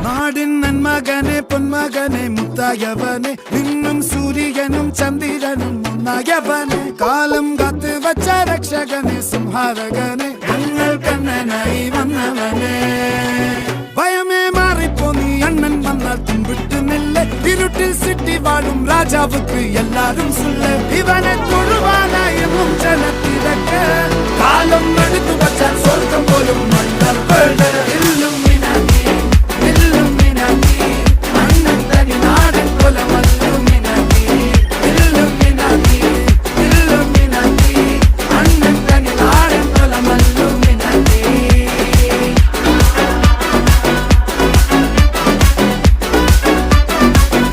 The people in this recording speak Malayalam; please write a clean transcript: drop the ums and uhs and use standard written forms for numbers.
നാടിൻ നന്മകനെ പൊന്മകനെ മുത്തായവനെ നിന്നും സൂര്യനും ചന്ദ്രനും ഒന്നായവനെ കാലം കാത്ത് വച്ച രക്ഷകനെ സംഹാരകനെ ഞങ്ങൾ കണ്ണനായി വന്നവനെ ഭയമേ മാറിപ്പോ നീ അണ്ണൻ വന്നാൽ തുമ്പിട്ട് നില്ല ഇരുട്ടിൽ സിറ്റി വാഴും രാജാവുക്ക് എല്ലാരും സുല്ല ഇവനെ തൊഴുവാനായും ജനത്തിരക്ക് കാലം എടുത്തു വച്ചാൽ സ്വർഗം പോലും മണ്ണർ ഇല്ലും